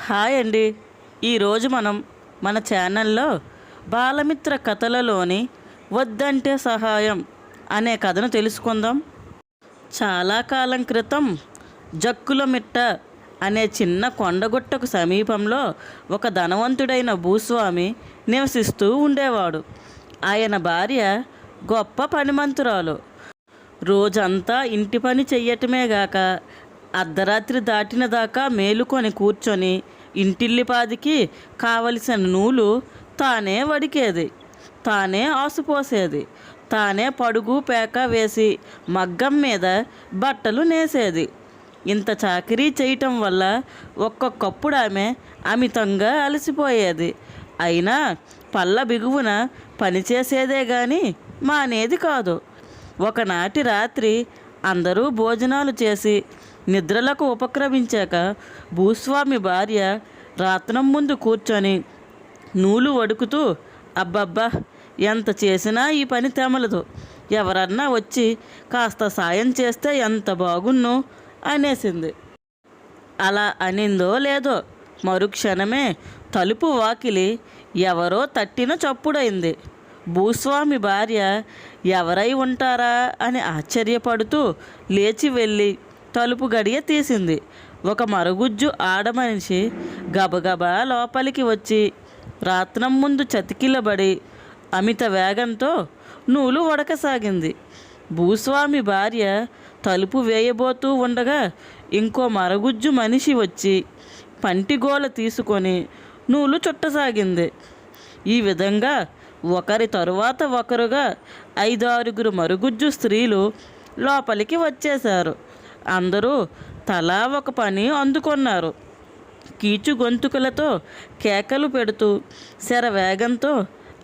Hi అండి. ఈరోజు మనం మన ఛానల్లో బాలమిత్ర కథలలోని వద్దంటే సహాయం అనే కథను తెలుసుకుందాం. చాలా కాలం క్రితం జక్కులమిట్ట అనే చిన్న కొండగుట్టకు సమీపంలో ఒక ధనవంతుడైన భూస్వామి నివసిస్తూ ఉండేవాడు. ఆయన భార్య గొప్ప పనిమంతురాలు. రోజంతా ఇంటి పని చెయ్యటమే గాక అర్ధరాత్రి దాటిన దాకా మేలుకొని కూర్చొని ఇంటిల్లిపాదికి కావలసిన నూలు తానే వడికేది, తానే ఆసుపోసేది, తానే పడుగు పేక వేసి మగ్గం మీద బట్టలు నేసేది. ఇంత చాకరీ చేయటం వల్ల ఒక్కొక్కప్పుడు ఆమె అమితంగా అలసిపోయేది. అయినా పళ్ళ బిగువున పనిచేసేదే కానీ మానేది కాదు. ఒకనాటి రాత్రి అందరూ భోజనాలు చేసి నిద్రలకు ఉపక్రమించాక భూస్వామి భార్య రాత్రం ముందు కూర్చొని నూలు వడుకుతూ, అబ్బబ్బా, ఎంత చేసినా ఈ పని తెమలదు, ఎవరన్నా వచ్చి కాస్త సాయం చేస్తే ఎంత బాగున్ను అనేసింది. అలా అనిందో లేదో మరుక్షణమే తలుపు వాకిలి ఎవరో తట్టిన చప్పుడైంది. భూస్వామి భార్య ఎవరై ఉంటారా అని ఆశ్చర్యపడుతూ లేచి వెళ్ళి తలుపు గడియ తీసింది. ఒక మరుగుజ్జు ఆడమనిషి గబగబా లోపలికి వచ్చి రాత్రం ముందు చతికిలబడి అమిత వేగంతో నూలు వడకసాగింది. భూస్వామి భార్య తలుపు వేయబోతూ ఉండగా ఇంకో మరుగుజ్జు మనిషి వచ్చి పంటిగోల తీసుకొని నూలు చుట్టసాగింది. ఈ విధంగా ఒకరి తరువాత ఒకరుగా 5-6 మరుగుజ్జు స్త్రీలు లోపలికి వచ్చేశారు. అందరూ తలా ఒక పని అందుకున్నారు. కీచు గొంతుకులతో కేకలు పెడుతూ శరవేగంతో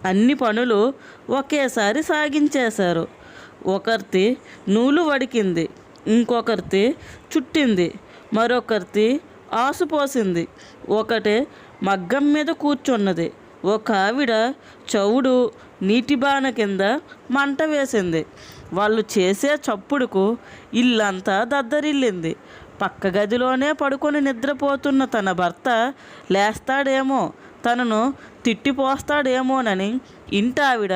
అన్ని పనులు ఒకేసారి సాగించేశారు. ఒకరితి నూలు వడికింది, ఇంకొకరితి చుట్టింది, మరొకరితి ఆసుపోసింది, ఒకటే మగ్గం మీద కూర్చున్నది, ఒక ఆవిడ చవుడు నీటి బాణ కింద మంట వేసింది. వాళ్ళు చేసే చప్పుడుకు ఇల్లంతా దద్దరిల్లింది. పక్క గదిలోనే పడుకొని నిద్రపోతున్న తన భర్త లేస్తాడేమో, తనను తిట్టిపోస్తాడేమోనని ఇంటావిడ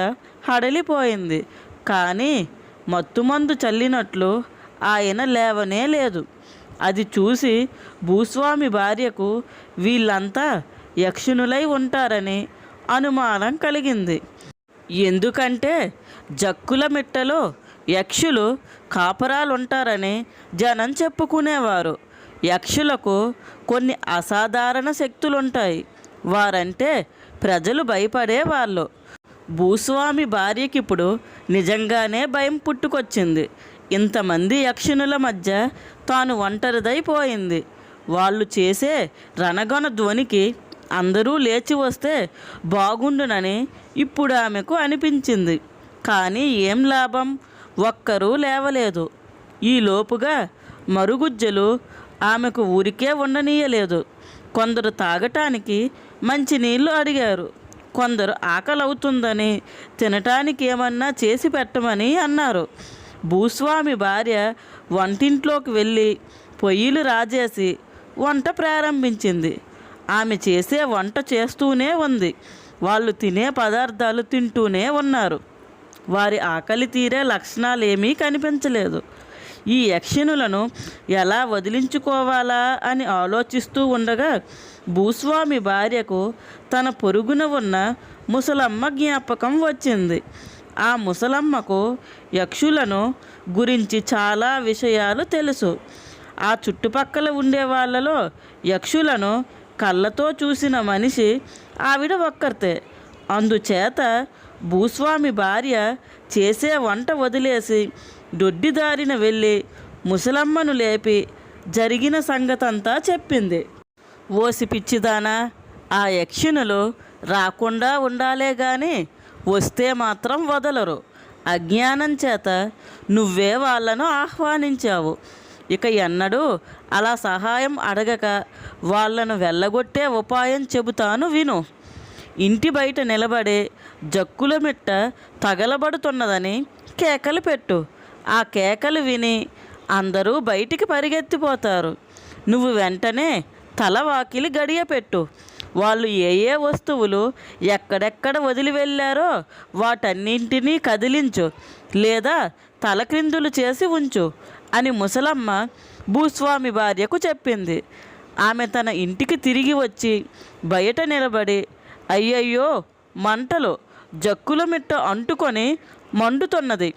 హడలిపోయింది. కానీ మత్తుమందు చల్లినట్లు ఆయన లేవనే లేదు. అది చూసి భూస్వామి భార్యకు వీళ్ళంతా యక్షునులై ఉంటారని అనుమానం కలిగింది. ఎందుకంటే జక్కులమిట్టలో యక్షులు కాపరాలుంటారని జనం చెప్పుకునేవారు. యక్షులకు కొన్ని అసాధారణ శక్తులుంటాయి. వారంటే ప్రజలు భయపడేవాళ్ళు. భూస్వామి భార్యకిప్పుడు నిజంగానే భయం పుట్టుకొచ్చింది. ఇంతమంది యక్షునుల మధ్య తాను ఒంటరిదైపోయింది. వాళ్ళు చేసే రణగొన ధ్వనికి అందరూ లేచి వస్తే బాగుండునని ఇప్పుడు ఆమెకు అనిపించింది. కానీ ఏం లాభం, ఒక్కరూ లేవలేదు. ఈలోపుగా మరుగుజ్జలు ఆమెకు ఊరికే ఉండనీయలేదు. కొందరు తాగటానికి మంచినీళ్ళు అడిగారు, కొందరు ఆకలవుతుందని తినటానికి ఏమన్నా చేసి పెట్టమని అన్నారు. భూస్వామి భార్య వంటింట్లోకి వెళ్ళి పొయ్యిలు రాజేసి వంట ప్రారంభించింది. ఆమె చేసే వంట చేస్తూనే ఉంది. వాళ్ళు తినే పదార్థాలు తింటూనే ఉన్నారు. వారి ఆకలి తీరే లక్షణాలేమీ కనిపించలేదు. ఈ యక్షిణులను ఎలా వదిలించుకోవాలా అని ఆలోచిస్తూ ఉండగా భూస్వామి భార్యకు తన పొరుగున ఉన్న ముసలమ్మ జ్ఞాపకం వచ్చింది. ఆ ముసలమ్మకు యక్షులను గురించి చాలా విషయాలు తెలుసు. ఆ చుట్టుపక్కల ఉండే వాళ్ళలో యక్షులను కళ్ళతో చూసిన మనిషి ఆవిడ ఒక్కరితే. అందుచేత భూస్వామి భార్య చేసే వంట వదిలేసి దొడ్డిదారిన వెళ్ళి ముసలమ్మను లేపి జరిగిన సంగతంతా చెప్పింది. ఓసి పిచ్చిదానా, ఆ యక్షిణులు రాకుండా ఉండాలే గాని వస్తే మాత్రం వదలరు. అజ్ఞానం చేత నువ్వే వాళ్ళను ఆహ్వానించావు. ఇక ఎన్నడూ అలా సహాయం అడగక వాళ్లను వెళ్ళగొట్టే ఉపాయం చెబుతాను విను. ఇంటి బయట నిలబడే జక్కులమిట్ట తగలబడుతున్నదని కేకలు పెట్టు. ఆ కేకలు విని అందరూ బయటికి పరిగెత్తిపోతారు. నువ్వు వెంటనే తలవాకిలి గడియపెట్టు. వాళ్ళు ఏ ఏ వస్తువులు ఎక్కడెక్కడ వదిలి వెళ్ళారో వాటన్నింటినీ కదిలించు, లేదా తలక్రిందులు చేసి ఉంచు అని ముసలమ్మ భూస్వామి భార్యకు చెప్పింది. ఆమె తన ఇంటికి తిరిగి వచ్చి బయట నిలబడి, అయ్యయ్యో మంటలు, జక్కుల మిట్ట అంటుకొని మండుతున్నది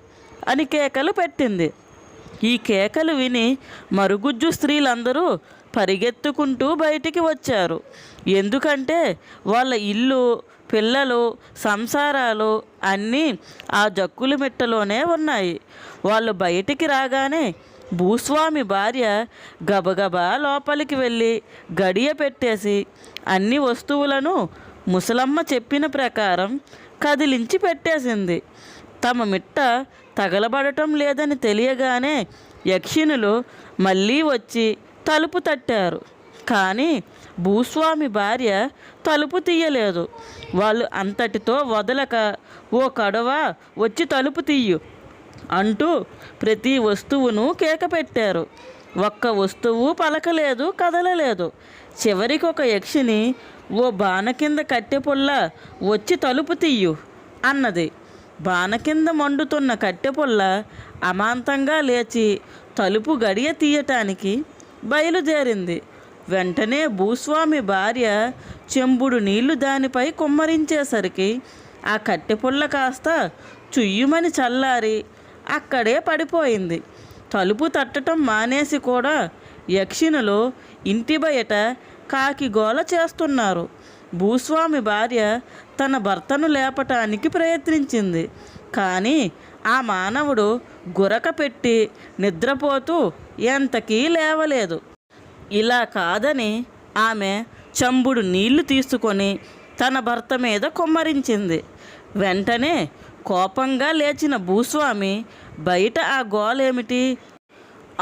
అని కేకలు పెట్టింది. ఈ కేకలు విని మరుగుజ్జు స్త్రీలందరూ పరిగెత్తుకుంటూ బయటికి వచ్చారు. ఎందుకంటే వాళ్ళ ఇల్లు, పిల్లలు, సంసారాలు అన్నీ ఆ జక్కుల మిట్టలోనే ఉన్నాయి. వాళ్ళు బయటికి రాగానే భూస్వామి భార్య గబగబా లోపలికి వెళ్ళి గడియ పెట్టేసి అన్ని వస్తువులను ముసలమ్మ చెప్పిన ప్రకారం కదిలించి పెట్టేసింది. తమ మిట్ట తగలబడటం లేదని తెలియగానే యక్షిణులు మళ్ళీ వచ్చి తలుపు తట్టారు. కానీ భూస్వామి భార్య తలుపు తీయలేదు. వాళ్ళు అంతటితో వదలక, ఓ కడవ వచ్చి తలుపు తీయు అంటూ ప్రతి వస్తువును కేక పెట్టారు. ఒక్క వస్తువు పలకలేదు, కదలలేదు. చివరికి ఒక యక్షిని, ఓ బాణ కింద కట్టెపుల్ల వచ్చి తలుపు తీయు అన్నది. బాణ కింద మండుతున్న కట్టెపుల్ల అమాంతంగా లేచి తలుపు గడియ తీయటానికి బయలుదేరింది. వెంటనే భూస్వామి భార్య చెంబుడు నీళ్లు దానిపై కుమ్మరించేసరికి ఆ కట్టెపుల్ల కాస్త చుయ్యుమని చల్లారి అక్కడే పడిపోయింది. తలుపు తట్టడం మానేసి కూడా యక్షిణులు ఇంటి బయట కాకి గోల చేస్తున్నారు. భూస్వామి భార్య తన భర్తను లేపటానికి ప్రయత్నించింది. కానీ ఆ మానవుడు గురక పెట్టి నిద్రపోతూ ఎంతకీ లేవలేదు. ఇలా కాదని ఆమె చెంబుడు నీళ్లు తీసుకొని తన భర్త మీద కుమ్మరించింది. వెంటనే కోపంగా లేచిన భూస్వామి బయట ఆ గోలేమిటి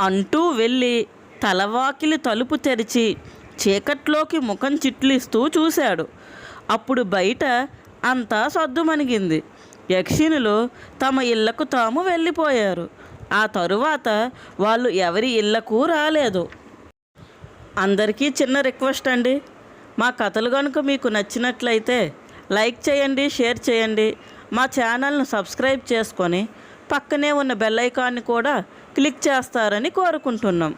అంటూ వెళ్ళి తలవాకిలి తలుపు తెరిచి చీకట్లోకి ముఖం చిట్లిస్తూ చూశాడు. అప్పుడు బయట అంతా సద్దుమణిగింది. యక్షిణులు తమ ఇళ్లకు తాము వెళ్ళిపోయారు. ఆ తరువాత వాళ్ళు ఎవరి ఇళ్లకు రాలేదు. అందరికీ చిన్న రిక్వెస్ట్ అండి, మా కథలు కనుక మీకు నచ్చినట్లయితే లైక్ చేయండి, షేర్ చేయండి. మా ఛానల్ను సబ్స్క్రైబ్ చేసుకొని పక్కనే ఉన్న బెల్ ఐకాన్ని కూడా క్లిక్ చేస్తారని కోరుకుంటున్నాం.